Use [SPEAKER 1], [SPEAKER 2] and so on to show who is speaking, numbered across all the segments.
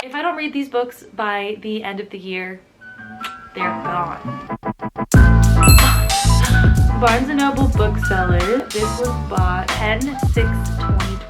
[SPEAKER 1] If I don't read these books by the end of the year, they're gone. Barnes & Noble bookseller. This was bought 10/6/2012.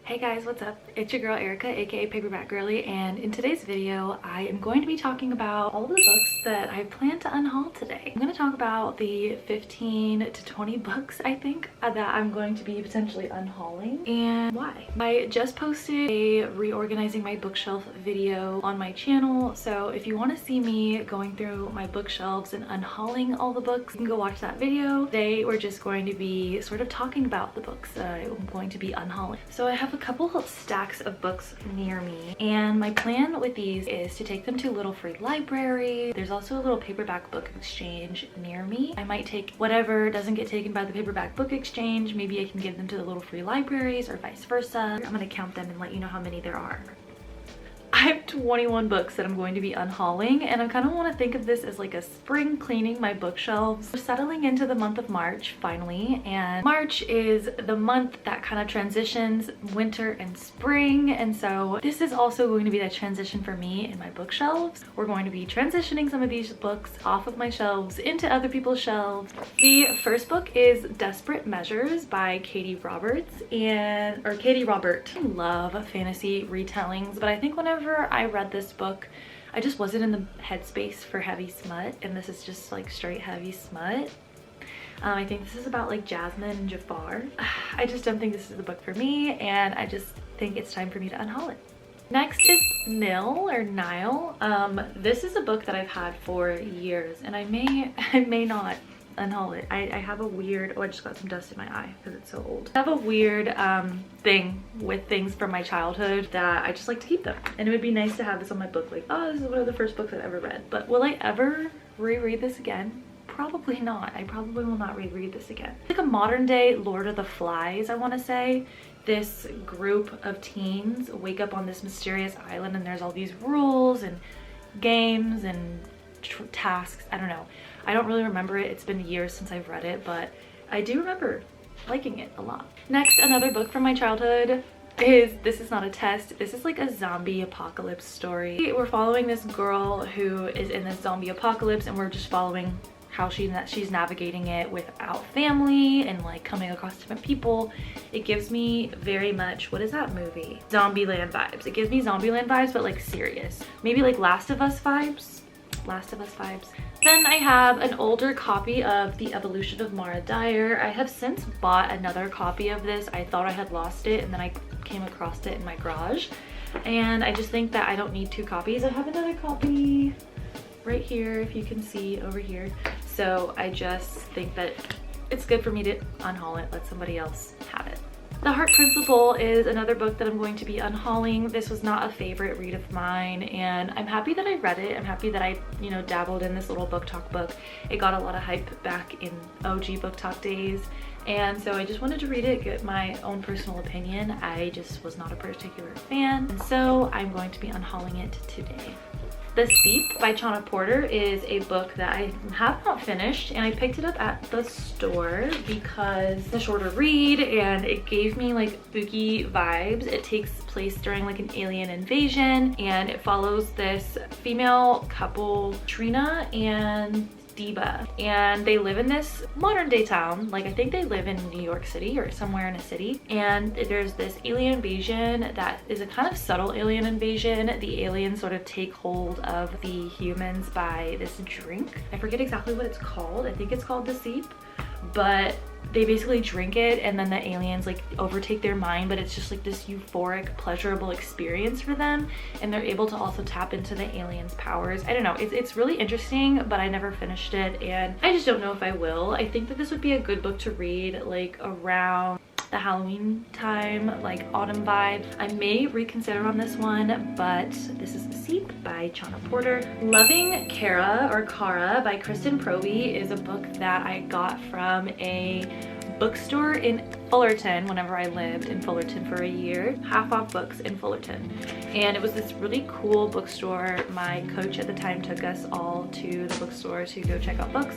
[SPEAKER 1] Hey guys, what's up? It's your girl Erica, aka Paperback Girly, and in today's video I am going to be talking about all of the books that I plan to unhaul today. I'm going to talk about the 15 to 20 books I think that I'm going to be potentially unhauling and why. I just posted a reorganizing my bookshelf video on my channel, so if you want to see me going through my bookshelves and unhauling all the books, you can go watch that video. Today we're just going to be sort of talking about the books that I'm going to be unhauling. So I have a couple of stacks of books near me, and my plan with these is to take them to a little free library. There's also a little paperback book exchange near me. I might take whatever doesn't get taken by the paperback book exchange. Maybe I can give them to the little free libraries or vice versa. I'm gonna count them and let you know how many there are. I have 21 books that I'm going to be unhauling, and I kind of want to think of this as like a spring cleaning my bookshelves. We're settling into the month of March finally, and March is the month that kind of transitions winter and spring, and so this is also going to be that transition for me in my bookshelves. We're going to be transitioning some of these books off of my shelves into other people's shelves. The first book is Desperate Measures by Katie Robert. I love fantasy retellings, but I think whenever I read this book, I just wasn't in the headspace for heavy smut, and this is just like straight heavy smut. I think this is about like Jasmine and Jafar. I just don't think this is the book for me, and I just think it's time for me to unhaul it. Next is Nile. This is a book that I've had for years, and I may not unhaul it. I have a weird, I just got some dust in my eye because it's so old. I have a weird thing with things from my childhood that I just like to keep them, and it would be nice to have this on my book, like, oh, this is one of the first books I've ever read. But will I ever reread this again? Probably not. I probably will not reread this again. It's like a modern day Lord of the Flies, I want to say. This group of teens wake up on this mysterious island, and there's all these rules and games and tasks. I don't know. I don't really remember it. It's been years since I've read it, but I do remember liking it a lot. Next, another book from my childhood is This Is Not a Test. This is like a zombie apocalypse story. We're following this girl who is in this zombie apocalypse, and we're just following how she's navigating it without family and like coming across different people. It gives me very much, what is that movie? Zombieland vibes. It gives me Zombieland vibes, but like serious. Maybe like Last of Us vibes. Then I have an older copy of The Evolution of Mara Dyer. I have since bought another copy of this. I thought I had lost it, and then I came across it in my garage, and I just think that I don't need two copies. I have another copy right here, if you can see over here. So I just think that it's good for me to unhaul it, let somebody else have it. The Heart Principle is another book that I'm going to be unhauling. This was not a favorite read of mine, and I'm happy that I read it. I'm happy that I, dabbled in this little book talk book. It got a lot of hype back in OG book talk days, and so I just wanted to read it, get my own personal opinion. I just was not a particular fan, and so I'm going to be unhauling it today. The Seep by Chana Porter is a book that I have not finished, and I picked it up at the store because it's a shorter read and it gave me like spooky vibes. It takes place during like an alien invasion, and it follows this female couple, Trina and Diva, and they live in this modern day town. Like, I think they live in New York City or somewhere in a city, and there's this alien invasion that is a kind of subtle alien invasion. The aliens sort of take hold of the humans by this drink. I forget exactly what it's called. I think it's called the Seep, but they basically drink it, and then the aliens like overtake their mind, but it's just like this euphoric, pleasurable experience for them, and they're able to also tap into the aliens' powers. I don't know, it's really interesting, but I never finished it, and I just don't know if I will. I think that this would be a good book to read like around the Halloween time, like autumn vibe. I may reconsider on this one, but this is The Seep by Chana Porter. Loving Kara or Kara by Kristen Proby is a book that I got from a bookstore in Fullerton whenever I lived in Fullerton for a year. Half off books in Fullerton. And it was this really cool bookstore. My coach at the time took us all to the bookstore to go check out books.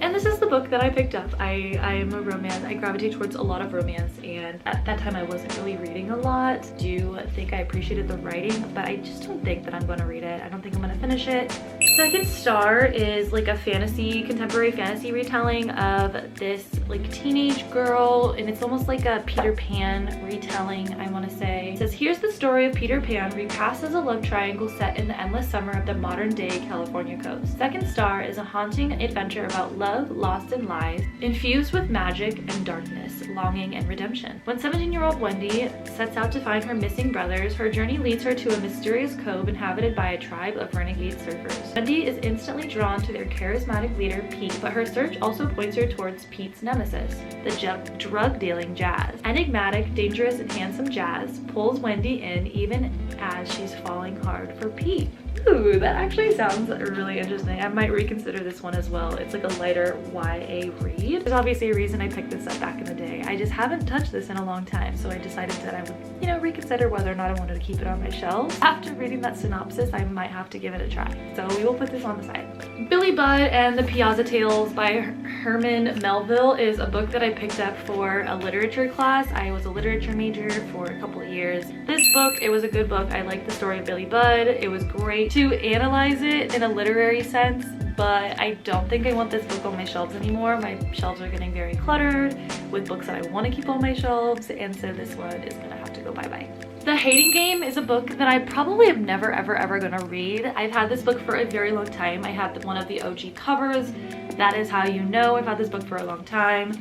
[SPEAKER 1] And this is the book that I picked up. I am a romance. I gravitate towards a lot of romance, and at that time I wasn't really reading a lot. I do think I appreciated the writing, but I just don't think that I'm going to read it. I don't think I'm going to finish it. Second Star is like a contemporary fantasy retelling of this like teenage girl, and it's almost like a Peter Pan retelling, I want to say. It says, here's the story of Peter Pan recast as a love triangle set in the endless summer of the modern day California coast. Second Star is a haunting adventure about love, lost and lies, infused with magic and darkness, longing and redemption. When 17-year-old Wendy sets out to find her missing brothers, her journey leads her to a mysterious cove inhabited by a tribe of renegade surfers. Wendy is instantly drawn to their charismatic leader, Pete, but her search also points her towards Pete's nemesis, the drug-dealing Jazz. Enigmatic, dangerous, and handsome Jazz pulls Wendy in even as she's falling hard for Pete. Ooh, that actually sounds really interesting. I might reconsider this one as well. It's like a lighter YA read. There's obviously a reason I picked this up back in the day. I just haven't touched this in a long time, so I decided that I would, you know, reconsider whether or not I wanted to keep it on my shelves. After reading that synopsis, I might have to give it a try. So we will put this on the side. Billy Budd and the Piazza Tales by Herman Melville is a book that I picked up for a literature class. I was a literature major for a couple of years. This book, it was a good book. I liked the story of Billy Budd. It was great to analyze it in a literary sense, but I don't think I want this book on my shelves anymore. My shelves are getting very cluttered with books that I want to keep on my shelves, and so this one is gonna have to go bye-bye. The Hating Game is a book that I probably am never ever gonna read. I've had this book for a very long time. I have one of the OG covers. That is how you know I've had this book for a long time.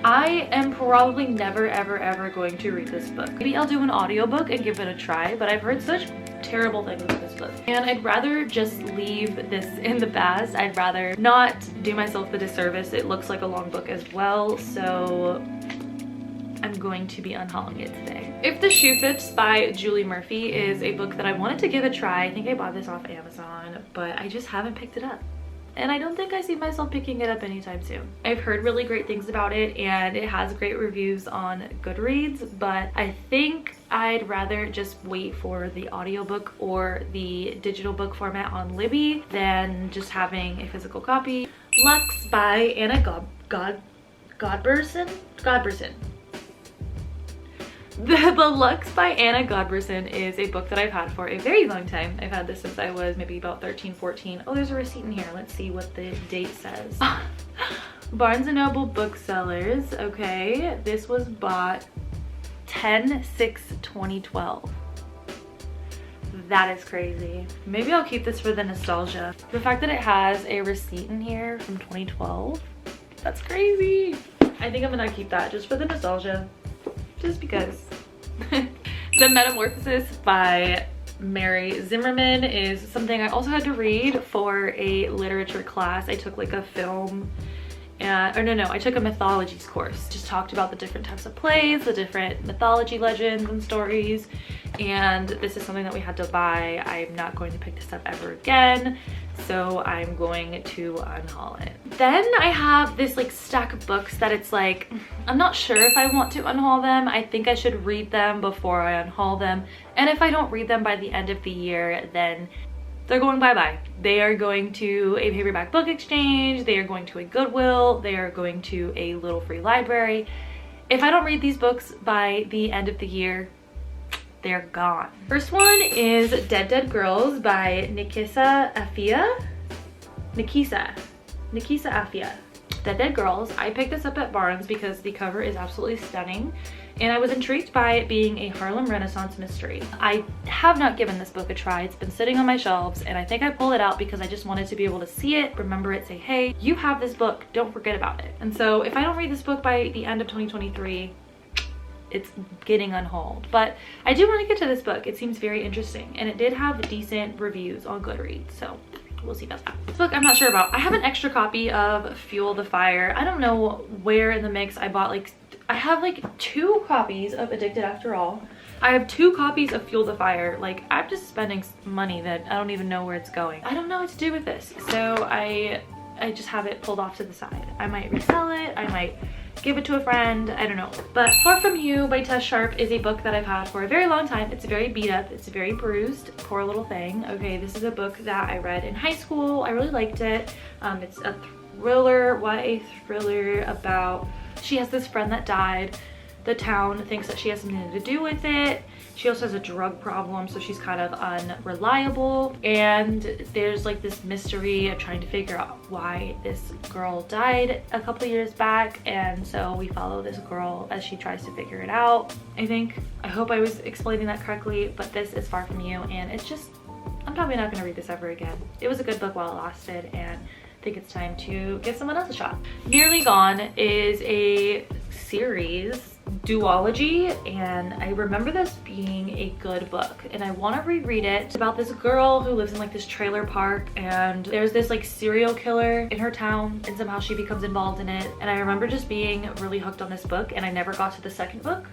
[SPEAKER 1] I am probably never ever going to read this book. Maybe I'll do an audiobook and give it a try, but I've heard such terrible things about this book, and I'd rather just leave this in the past. I'd rather not do myself the disservice. It looks like a long book as well, so I'm going to be unhauling it today. If the Shoe Fits by Julie Murphy is a book that I wanted to give a try. I think I bought this off Amazon, but I just haven't picked it up. And I don't think I see myself picking it up anytime soon. I've heard really great things about it, and it has great reviews on Goodreads, but I think I'd rather just wait for the audiobook or the digital book format on Libby than just having a physical copy. Lux by Anna Godberson. The Lux by Anna Godberson is a book that I've had for a very long time. I've had this since I was maybe about 13, 14. Oh, there's a receipt in here. Let's see what the date says. Barnes & Noble Booksellers. Okay, this was bought 10/6/2012. That is crazy. Maybe I'll keep this for the nostalgia. The fact that it has a receipt in here from 2012, that's crazy. I think I'm gonna keep that just for the nostalgia. Just because. The Metamorphosis by Mary Zimmerman is something I also had to read for a literature class. I took like a film, I took a mythologies course. Just talked about the different types of plays, the different mythology legends and stories, and this is something that we had to buy. I'm not going to pick this up ever again, so I'm going to unhaul it. Then I have this like stack of books that it's like, I'm not sure if I want to unhaul them. I think I should read them before I unhaul them, and if I don't read them by the end of the year, then they're going bye-bye. They are going to a paperback book exchange, they are going to a Goodwill, they are going to a little free library. If I don't read these books by the end of the year, they're gone. First one is Dead Girls by Nikisa Afia. Dead Girls. I picked this up at Barnes because the cover is absolutely stunning, and I was intrigued by it being a Harlem Renaissance mystery. I have not given this book a try. It's been sitting on my shelves, and I think I pulled it out because I just wanted to be able to see it, remember it, say, hey, you have this book, don't forget about it. And so if I don't read this book by the end of 2023, it's getting unhauled. But I do want to get to this book. It seems very interesting, and it did have decent reviews on Goodreads, so we'll see about that. This book I'm not sure about. I have an extra copy of Fuel the Fire. I don't know where in the mix I bought, like, I have like 2 copies of Addicted After All. I have 2 copies of Fuel the Fire. Like, I'm just spending money that I don't even know where it's going. I don't know what to do with this, so I just have it pulled off to the side. I might resell it, I might give it to a friend, I don't know. But Far From You by Tess Sharp is a book that I've had for a very long time. It's very beat up, it's very bruised, poor little thing. Okay, this is a book that I read in high school. I really liked it. It's a YA thriller about, she has this friend that died. The town thinks that she has something to do with it. She also has a drug problem, so she's kind of unreliable. And there's like this mystery of trying to figure out why this girl died a couple of years back. And so we follow this girl as she tries to figure it out. I hope I was explaining that correctly, but this is Far From You, and it's just, I'm probably not gonna read this ever again. It was a good book while it lasted, and I think it's time to give someone else a shot. Nearly Gone is a series duology, and I remember this being a good book, and I want to reread it. It's about this girl who lives in like this trailer park, and there's this like serial killer in her town, and somehow she becomes involved in it. And I remember just being really hooked on this book, and I never got to the second book.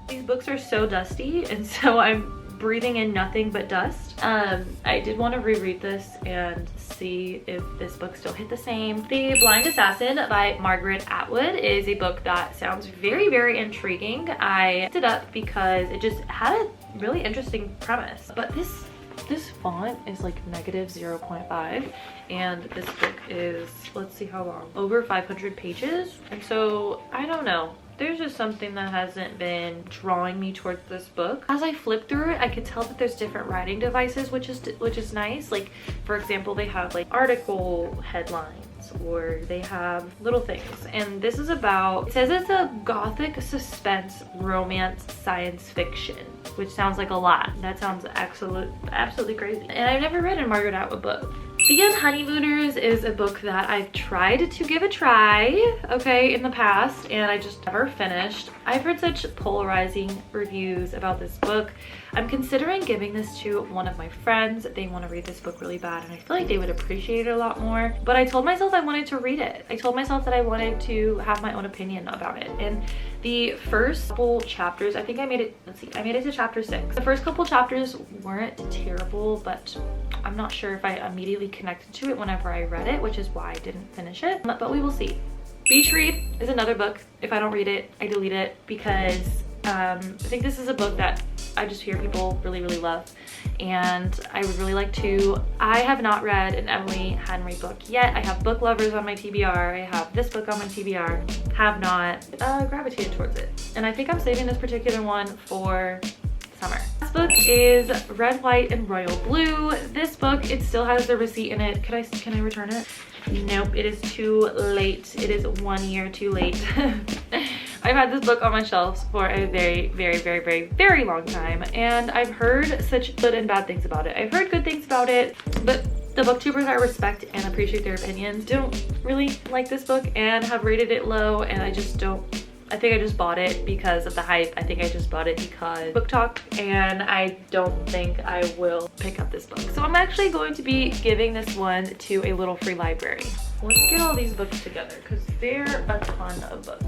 [SPEAKER 1] These books are so dusty, and so I'm breathing in nothing but dust. I did want to reread this and see if this book still hit the same. The Blind Assassin by Margaret Atwood is a book that sounds very, very intriguing. I picked it up because it just had a really interesting premise. But this font is like -0.5, and this book is, let's see how long, over 500 pages. And so I don't know, there's just something that hasn't been drawing me towards this book. As I flip through it, I could tell that there's different writing devices, which is nice. Like, for example, they have like article headlines, or they have little things. And this is about, it says it's a gothic suspense romance science fiction, which sounds like a lot. That sounds absolutely crazy. And I've never read a Margaret Atwood book. The Honeymooners is a book that I've tried to give a try, okay, in the past, and I just never finished. I've heard such polarizing reviews about this book. I'm considering giving this to one of my friends. They want to read this book really bad, and I feel like they would appreciate it a lot more. But I told myself I wanted to read it. I told myself that I wanted to have my own opinion about it. And the first couple chapters, I think I made it, let's see, I made it to chapter 6. The first couple chapters weren't terrible, but I'm not sure if I immediately connected to it whenever I read it, which is why I didn't finish it, but we will see. Beach Read is another book. If I don't read it, I delete it, because I think this is a book that I just hear people really, really love, and I would really like to. I have not read an Emily Henry book yet. I have Book Lovers on my TBR. I have this book on my TBR. Have not gravitated towards it, and I think I'm saving this particular one for summer. This book is Red, White, and Royal Blue. This book, it still has the receipt in it. Can I return it? Nope, it is too late. It is 1 year too late. I've had this book on my shelves for a very, very, very, very, very long time, and I've heard such good and bad things about it. I've heard good things about it, but the booktubers I respect and appreciate their opinions don't really like this book and have rated it low, and I just don't. I think I just bought it because of the hype. I think I just bought it because book talk, and I don't think I will pick up this book. So I'm actually going to be giving this one to a little free library. Let's get all these books together because they're a ton of books.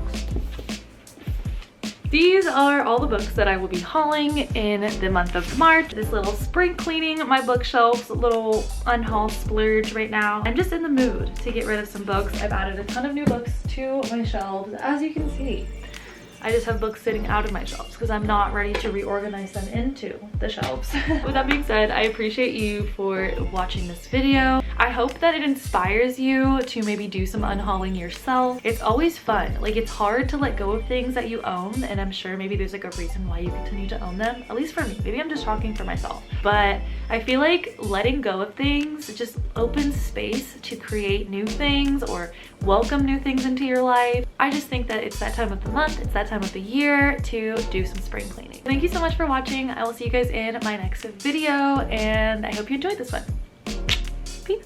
[SPEAKER 1] These are all the books that I will be hauling in the month of March. This little spring cleaning my bookshelves, little unhaul splurge right now. I'm just in the mood to get rid of some books. I've added a ton of new books to my shelves, as you can see. I just have books sitting out of my shelves because I'm not ready to reorganize them into the shelves. With that being said, I appreciate you for watching this video. I hope that it inspires you to maybe do some unhauling yourself. It's always fun. Like, it's hard to let go of things that you own, and I'm sure maybe there's like a reason why you continue to own them, at least for me. Maybe I'm just talking for myself, but I feel like letting go of things just opens space to create new things or welcome new things into your life. I just think that it's that time of the month, it's that time of the year to do some spring cleaning. Thank you so much for watching. I will see you guys in my next video, and I hope you enjoyed this one. Peace.